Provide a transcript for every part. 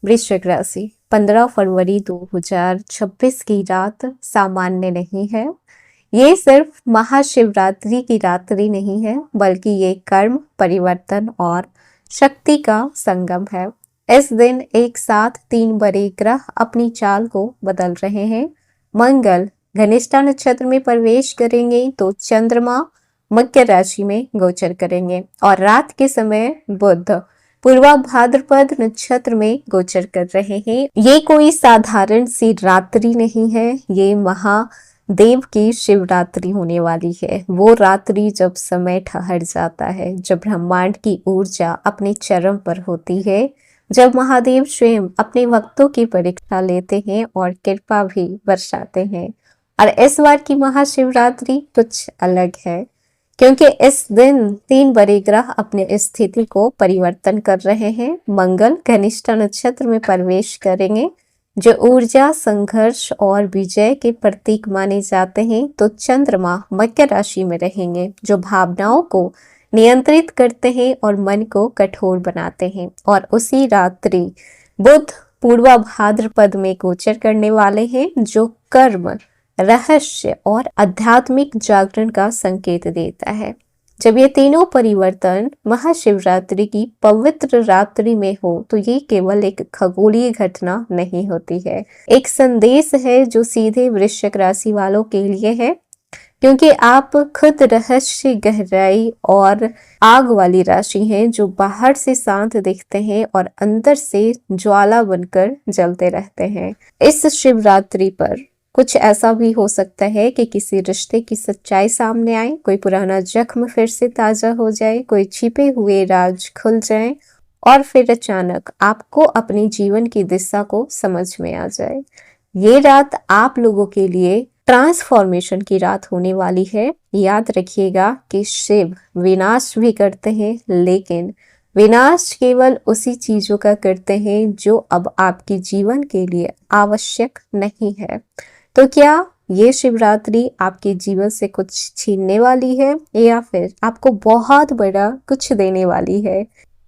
वृश्चिक राशि 15 फरवरी 2026 की रात सामान्य नहीं है। ये सिर्फ महाशिवरात्रि की रात्रि नहीं है, बल्कि ये कर्म, परिवर्तन और शक्ति का संगम है। इस दिन एक साथ 3 बड़े ग्रह अपनी चाल को बदल रहे हैं। मंगल धनिष्ठा नक्षत्र में प्रवेश करेंगे तो चंद्रमा मकर राशि में गोचर करेंगे और रात के समय बुध पूर्वा भाद्रपद नक्षत्र में गोचर कर रहे हैं। ये कोई साधारण सी रात्रि नहीं है, ये महादेव की शिवरात्रि होने वाली है। वो रात्रि जब समय ठहर जाता है, जब ब्रह्मांड की ऊर्जा अपने चरम पर होती है, जब महादेव स्वयं अपने भक्तों की परीक्षा लेते हैं और कृपा भी बरसाते हैं। और इस बार की महाशिवरात्रि कुछ अलग है, क्योंकि इस दिन 3 बड़े ग्रह अपने स्थिति को परिवर्तन कर रहे हैं। मंगल धनिष्ठा नक्षत्र में प्रवेश करेंगे, जो ऊर्जा, संघर्ष और विजय के प्रतीक माने जाते हैं। तो चंद्रमा मकर राशि में रहेंगे, जो भावनाओं को नियंत्रित करते हैं और मन को कठोर बनाते हैं। और उसी रात्रि बुध पूर्वा भाद्रपद में गोचर करने वाले हैं, जो कर्म, रहस्य और आध्यात्मिक जागरण का संकेत देता है। जब ये तीनों परिवर्तन महाशिवरात्रि की पवित्र रात्रि में हो, तो ये केवल एक खगोलीय घटना नहीं होती है, एक संदेश है जो सीधे वृश्चिक राशि वालों के लिए है, क्योंकि आप खुद रहस्य, गहराई और आग वाली राशि हैं, जो बाहर से शांत दिखते हैं और अंदर से ज्वाला बनकर जलते रहते हैं। इस शिवरात्रि पर कुछ ऐसा भी हो सकता है कि किसी रिश्ते की सच्चाई सामने आए, कोई पुराना जख्म फिर से ताजा हो जाए, कोई छिपे हुए राज खुल जाए और फिर अचानक आपको अपने जीवन की दिशा को समझ में आ जाए। ये रात आप लोगों के लिए ट्रांसफॉर्मेशन की रात होने वाली है। याद रखिएगा कि शिव विनाश भी करते हैं, लेकिन विनाश केवल उसी चीजों का करते हैं जो अब आपके जीवन के लिए आवश्यक नहीं है। तो क्या ये शिवरात्रि आपके जीवन से कुछ छीनने वाली है या फिर आपको बहुत बड़ा कुछ देने वाली है?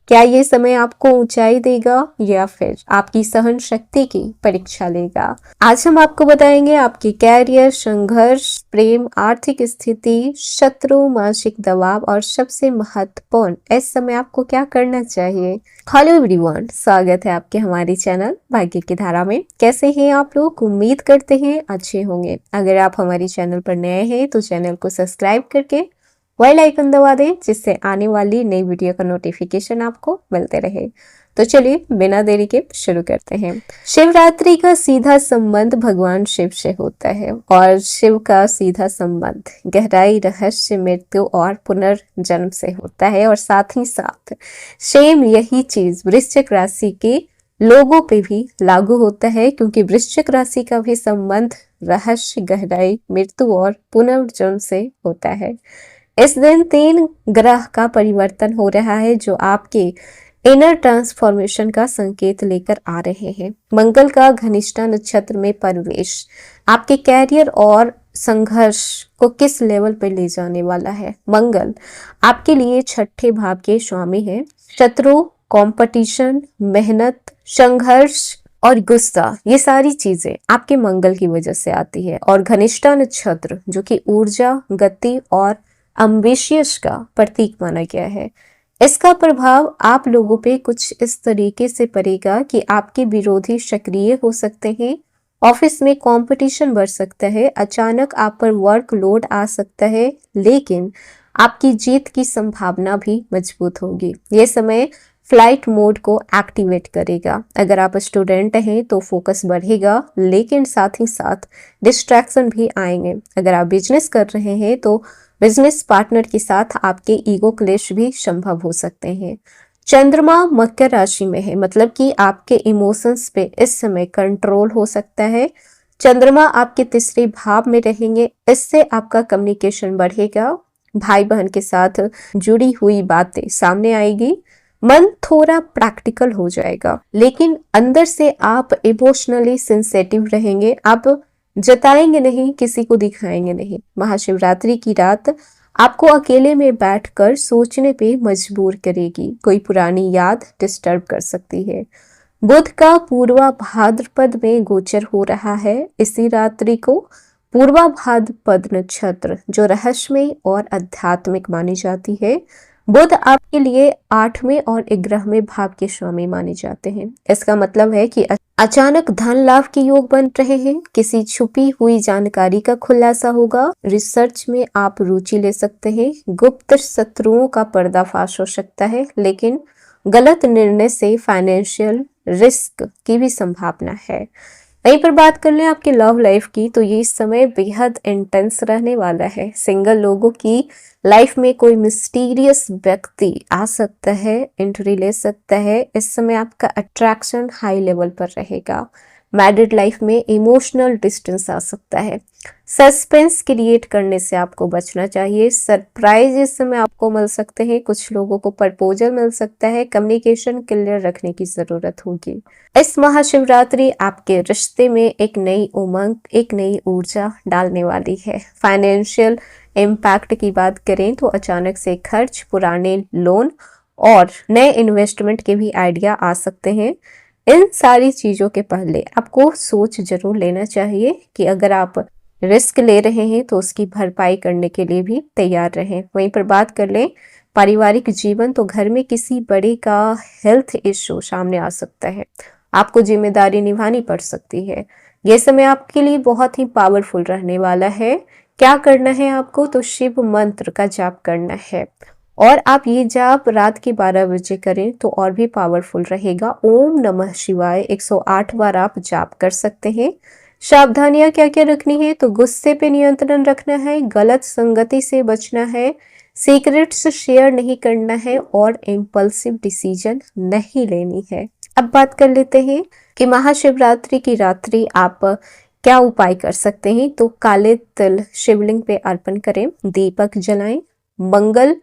क्या ये समय आपको ऊंचाई देगा या फिर आपकी सहन शक्ति की परीक्षा लेगा? आज हम आपको बताएंगे आपकी कैरियर, संघर्ष, प्रेम, आर्थिक स्थिति, शत्रु, मानसिक दबाव और सबसे महत्वपूर्ण इस समय आपको क्या करना चाहिए। हेलो एवरीवन, स्वागत है आपके हमारे चैनल भाग्य की धारा में। कैसे हैं आप लोग? उम्मीद करते हैं अच्छे होंगे। अगर आप हमारे चैनल पर नए हैं तो चैनल को सब्सक्राइब करके बेल आइकन दबा दें, जिससे आने वाली नई वीडियो का नोटिफिकेशन आपको मिलते रहे। तो चलिए बिना देरी के शुरू करते हैं। शिवरात्रि का सीधा संबंध भगवान शिव से होता है और शिव का सीधा संबंध गहराई, रहस्य, मृत्यु और पुनर्जन्म से होता है। और साथ ही साथ सेम यही चीज वृश्चिक राशि के लोगों पे भी लागू होता है, क्योंकि वृश्चिक राशि का भी संबंध रहस्य, गहराई, मृत्यु और पुनर्जन्म से होता है। इस दिन 3 ग्रह का परिवर्तन हो रहा है, जो आपके इनर ट्रांसफॉर्मेशन का संकेत लेकर आ रहे हैं। मंगल का धनिष्ठा नक्षत्र में प्रवेश आपके कैरियर और संघर्ष को किस लेवल पर ले जाने वाला है। मंगल आपके लिए 6ठे भाव के स्वामी हैं। शत्रु, कंपटीशन, मेहनत, संघर्ष और गुस्सा, ये सारी चीजें आपके मंगल की वजह से आती है। और धनिष्ठा नक्षत्र जो कि ऊर्जा, गति और एम्बिशियस का प्रतीक माना गया है, इसका प्रभाव आप लोगों पे कुछ इस तरीके से पड़ेगा कि आपके विरोधी सक्रिय हो सकते हैं, ऑफिस में कंपटीशन बढ़ सकता है, अचानक आप पर वर्कलोड आ सकता है, लेकिन आपकी जीत की संभावना भी मजबूत होगी। ये समय फ्लाइट मोड को एक्टिवेट करेगा। अगर आप स्टूडेंट हैं तो फोकस बढ़ेगा, लेकिन साथ ही साथ डिस्ट्रैक्शन भी आएंगे। अगर आप बिजनेस कर रहे हैं तो बिजनेस पार्टनर के साथ आपके ईगो क्लेश भी संभव हो सकते हैं। चंद्रमा मकर राशि में है, मतलब कि आपके इमोशंस पे इस समय कंट्रोल हो सकता है। चंद्रमा आपके 3रे भाव में रहेंगे, इससे आपका कम्युनिकेशन बढ़ेगा, भाई बहन के साथ जुड़ी हुई बातें सामने आएगी, मन थोड़ा प्रैक्टिकल हो जाएगा, लेकिन अंदर से आप इमोशनली सेंसिटिव रहेंगे। आप जताएंगे नहीं, किसी को दिखाएंगे नहीं। महाशिवरात्रि की रात आपको अकेले में बैठकर सोचने पे मजबूर करेगी। कोई पुरानी याद डिस्टर्ब कर सकती है। बुध का पूर्वा भाद्रपद में गोचर हो रहा है। इसी रात्रि को पूर्वा भाद्रपद नक्षत्र जो रहस्यमय और आध्यात्मिक मानी जाती है। बुध आपके लिए 8वें और 11वें भाव के स्वामी माने जाते हैं। इसका मतलब है कि अचानक धन लाभ के योग बन रहे हैं। किसी छुपी हुई जानकारी का खुलासा होगा। रिसर्च में आप रुचि ले सकते हैं। गुप्त शत्रुओं का पर्दाफाश हो सकता है, लेकिन गलत निर्णय से फाइनेंशियल रिस्क की भी संभावना है। वहीं पर बात कर लें आपकी लव लाइफ की, तो ये समय बेहद इंटेंस रहने वाला है। सिंगल लोगों की लाइफ में कोई मिस्टीरियस व्यक्ति आ सकता है, एंट्री ले सकता है। इस समय आपका अट्रैक्शन हाई लेवल पर रहेगा। मैरिड लाइफ में इमोशनल डिस्टेंस आ सकता है। सस्पेंस क्रिएट करने से आपको बचना चाहिए। सरप्राइज इस समय आपको मिल सकते हैं। कुछ लोगों को प्रपोजल मिल सकता है। कम्युनिकेशन क्लियर रखने की जरूरत होगी। इस महाशिवरात्रि आपके रिश्ते में एक नई उमंग, एक नई ऊर्जा डालने वाली है। फाइनेंशियल इम्पैक्ट की बात करें तो अचानक से खर्च, पुराने लोन और नए इन्वेस्टमेंट के भी आइडिया आ सकते हैं। इन सारी चीजों के पहले आपको सोच जरूर लेना चाहिए कि अगर आप रिस्क ले रहे हैं तो उसकी भरपाई करने के लिए भी तैयार रहें। वहीं पर बात कर लें पारिवारिक जीवन, तो घर में किसी बड़े का हेल्थ इश्यू सामने आ सकता है। आपको जिम्मेदारी निभानी पड़ सकती है। यह समय आपके लिए बहुत ही पावरफुल रहने वाला है। क्या करना है आपको, तो शिव मंत्र का जाप करना है और आप ये जाप रात के 12 बजे करें तो और भी पावरफुल रहेगा। ओम नमः शिवाय 108 बार आप जाप कर सकते हैं। सावधानियां क्या क्या रखनी है, तो गुस्से पे नियंत्रण रखना है, गलत संगति से बचना है, सीक्रेट्स शेयर नहीं करना है और इम्पल्सिव डिसीजन नहीं लेनी है। अब बात कर लेते हैं कि महाशिवरात्रि की रात्रि आप क्या उपाय कर सकते हैं। तो काले तिल शिवलिंग पे अर्पण करें, दीपक जलाएं। मंगल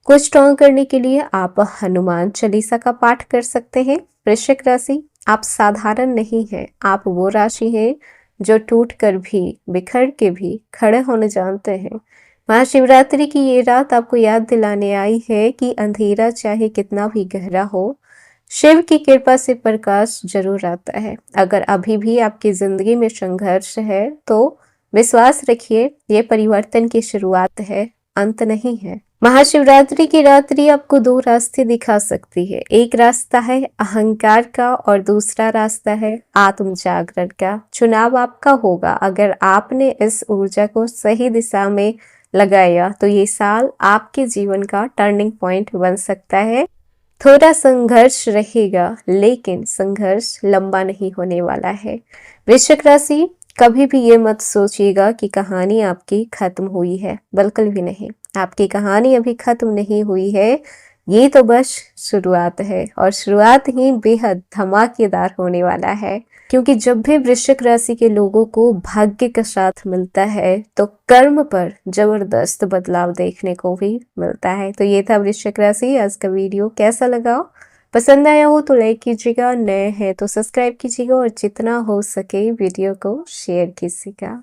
को स्ट्रॉन्ग करने के लिए आप हनुमान चालीसा का पाठ कर सकते हैं। वृश्चिक राशि, आप साधारण नहीं हैं। आप वो राशि हैं जो टूट कर भी, बिखर के भी खड़े होने जानते हैं। महाशिवरात्रि की ये रात आपको याद दिलाने आई है कि अंधेरा चाहे कितना भी गहरा हो, शिव की कृपा से प्रकाश जरूर आता है। अगर अभी भी आपकी जिंदगी में संघर्ष है तो विश्वास रखिए, ये परिवर्तन की शुरुआत है, अंत नहीं है। महाशिवरात्रि की रात्रि आपको 2 रास्ते दिखा सकती है। एक रास्ता है अहंकार का और दूसरा रास्ता है आत्म जागरण का। चुनाव आपका होगा। अगर आपने इस ऊर्जा को सही दिशा में लगाया तो ये साल आपके जीवन का टर्निंग पॉइंट बन सकता है। थोड़ा संघर्ष रहेगा, लेकिन संघर्ष लंबा नहीं होने वाला है। वृश्चिक राशि, कभी भी ये मत सोचिएगा कि कहानी आपकी खत्म हुई है, बिल्कुल भी नहीं। आपकी कहानी अभी खत्म नहीं हुई है, ये तो बस शुरुआत है और शुरुआत ही बेहद धमाकेदार होने वाला है। क्योंकि जब भी वृश्चिक राशि के लोगों को भाग्य का साथ मिलता है तो कर्म पर जबरदस्त बदलाव देखने को भी मिलता है। तो ये था वृश्चिक राशि। आज का वीडियो कैसा लगा, पसंद आया हो तो लाइक कीजिएगा, नए हैं तो सब्सक्राइब कीजिएगा और जितना हो सके वीडियो को शेयर कीजिएगा।